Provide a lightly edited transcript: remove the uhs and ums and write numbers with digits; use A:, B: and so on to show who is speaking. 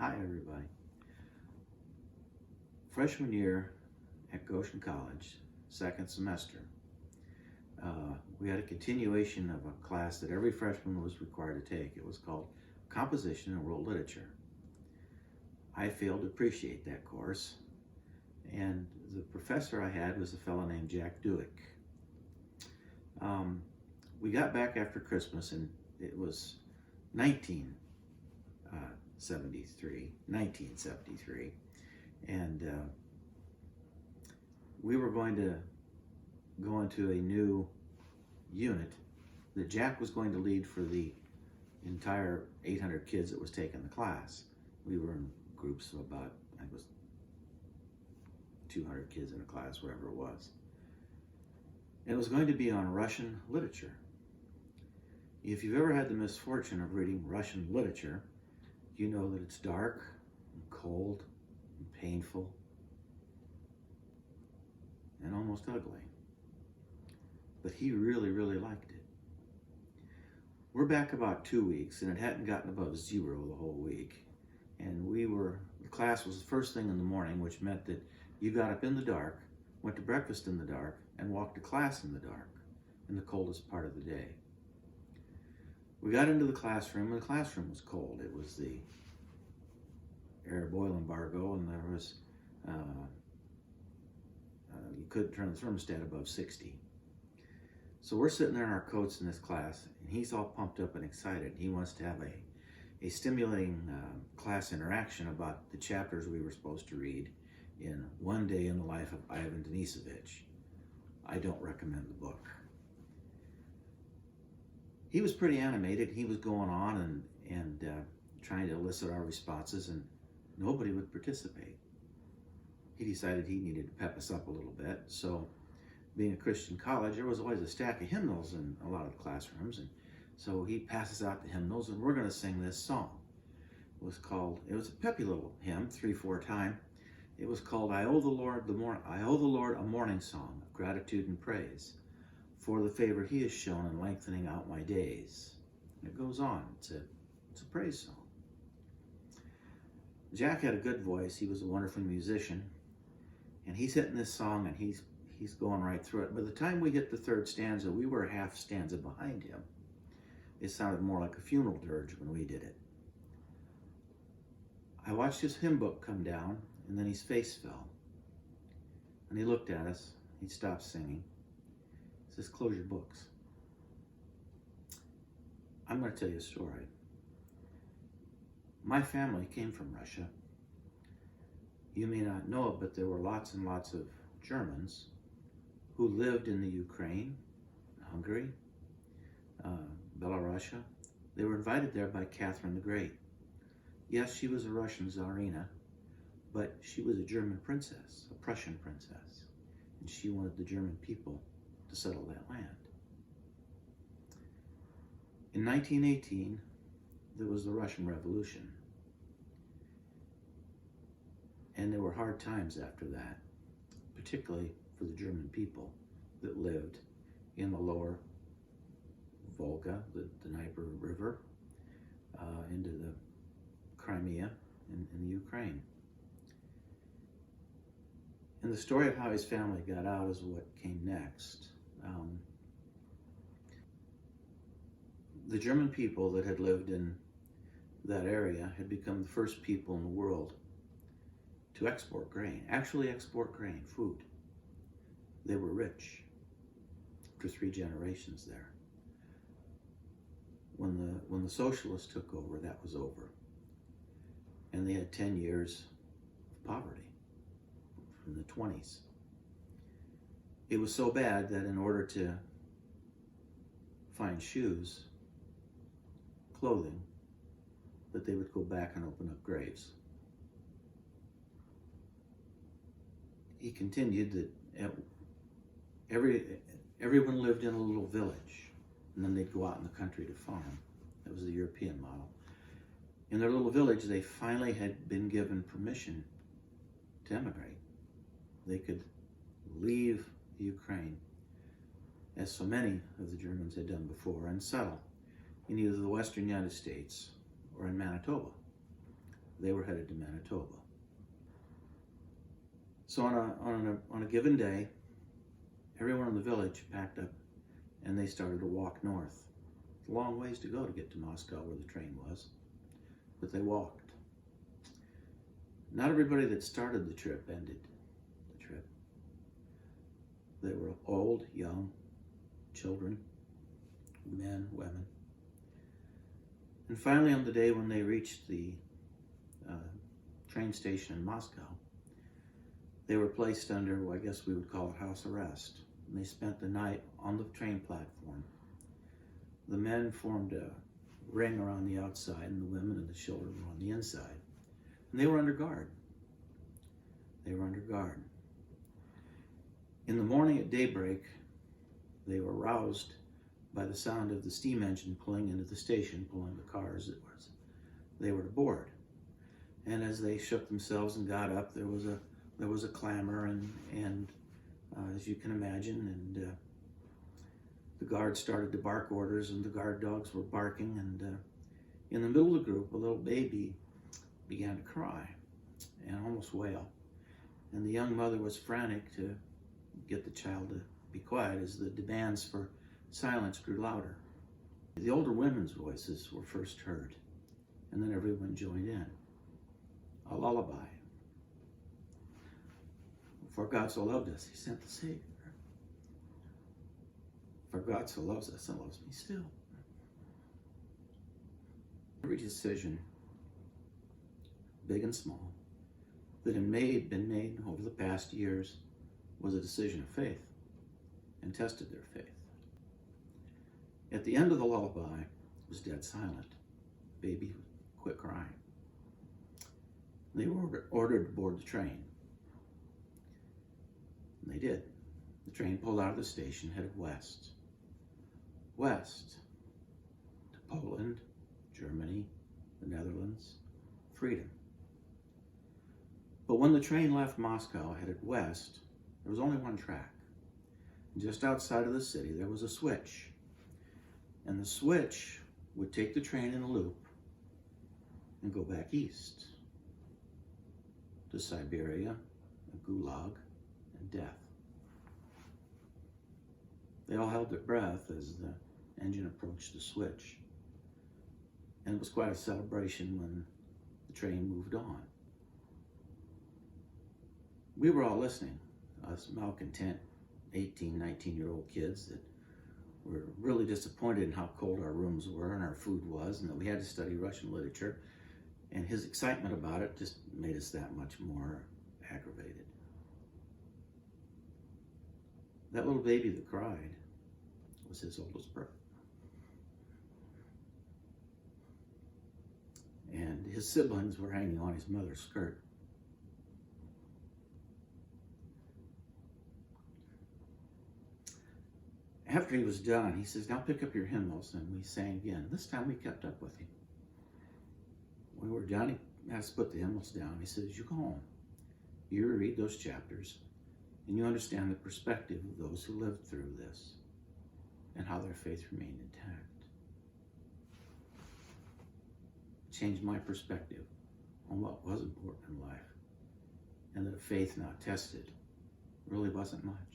A: Hi, everybody. Freshman year at Goshen College, second semester, we had a continuation of a class that every freshman was required to take. It was called Composition and World Literature. I failed to appreciate that course, and the professor I had was a fellow named Jack Dewick. We got back after Christmas, and it was 1973, and we were going to go into a new unit that Jack was going to lead for the entire 800 kids that was taking the class. We were in groups of about, I think it was 200 kids in a class, wherever it was. And it was going to be on Russian literature. If you've ever had the misfortune of reading Russian literature, you know that it's dark and cold and painful and almost ugly. But he really, really liked it. We're back about 2 weeks, and it hadn't gotten above 0 the whole week. And the class was the first thing in the morning, which meant that you got up in the dark, went to breakfast in the dark, and walked to class in the dark, in the coldest part of the day. We got into the classroom, and the classroom was cold. It was the Arab oil embargo, and there was, you couldn't turn the thermostat above 60. So we're sitting there in our coats in this class, and he's all pumped up and excited. He wants to have a stimulating class interaction about the chapters we were supposed to read in One Day in the Life of Ivan Denisovich. I don't recommend the book. He was pretty animated. He was going on and trying to elicit our responses, and nobody would participate. He decided he needed to pep us up a little bit. So, being a Christian college, there was always a stack of hymnals in a lot of the classrooms, and so he passes out the hymnals, and we're going to sing this song. It was a peppy little hymn, 3/4 time. It was called "I owe the Lord a morning song of gratitude and praise for the favor He has shown in lengthening out my days." And it goes on. It's a praise song. Jack had a good voice. He was a wonderful musician, and he's hitting this song, and he's going right through it. By the time we hit the third stanza, we were a half stanza behind him. It sounded more like a funeral dirge when we did it. I watched his hymn book come down, and then his face fell. And he looked at us. He stopped singing. He says, "Close your books." I'm going to tell you a story. My family came from Russia. You may not know it, but there were lots and lots of Germans who lived in the Ukraine, Hungary, Belarus. They were invited there by Catherine the Great. Yes, she was a Russian Tsarina, but she was a German princess, a Prussian princess, and she wanted the German people to settle that land. In 1918, there was the Russian Revolution, and there were hard times after that, particularly for the German people that lived in the lower Volga, the Dnieper River, into the Crimea in the Ukraine. And the story of how his family got out is what came next. The German people that had lived in that area had become the first people in the world to export grain, food. They were rich for 3 generations there. When the socialists took over, that was over. And they had 10 years of poverty from the 20s. It was so bad that in order to find shoes, clothing, that they would go back and open up graves. He continued that everyone lived in a little village, and then they'd go out in the country to farm. That was the European model. In their little village, they finally had been given permission to emigrate. They could leave the Ukraine, as so many of the Germans had done before, and settle in either the western United States or in Manitoba. they were headed to Manitoba. So on a given day, everyone in the village packed up and they started to walk north. It's a long ways to go to get to Moscow where the train was, but they walked. Not everybody that started the trip ended the trip. They were old, young, children, men, women. And finally, on the day when they reached the train station in Moscow, they were placed under, well, I guess we would call it house arrest. And they spent the night on the train platform. The men formed a ring around the outside, and the women and the children were on the inside. And they were under guard. They were under guard. In the morning at daybreak, they were roused by the sound of the steam engine pulling into the station, pulling the cars they were to board. And as they shook themselves and got up, there was a clamor, and as you can imagine, and the guards started to bark orders, and the guard dogs were barking, and in the middle of the group, a little baby began to cry and almost wail. And the young mother was frantic to get the child to be quiet as the demands for silence grew louder. The older women's voices were first heard, and then everyone joined in. A lullaby. For God so loved us, he sent the Savior. For God so loves us and loves me still. Every decision, big and small, that had been made over the past years was a decision of faith and tested their faith. At the end of the lullaby, it was dead silent. Baby quit crying. They were ordered to board the train. And they did. The train pulled out of the station, headed west. West to Poland, Germany, the Netherlands, freedom. But when the train left Moscow, headed west, there was only one track. And just outside of the city, there was a switch. And the switch would take the train in a loop and go back east to Siberia, a gulag, and death. They all held their breath as the engine approached the switch. And it was quite a celebration when the train moved on. We were all listening, us malcontent 18, 19-year-old kids that were really disappointed in how cold our rooms were and our food was, and that we had to study Russian literature. And his excitement about it just made us that much more aggravated. That little baby that cried was his oldest brother. And his siblings were hanging on his mother's skirt. After he was done, he says, "Now pick up your hymnals," and we sang again. This time we kept up with him. When we were done, he had us put the hymnals down. He says, "You go home. You read those chapters, and you understand the perspective of those who lived through this and how their faith remained intact." It changed my perspective on what was important in life, and that a faith not tested really wasn't much.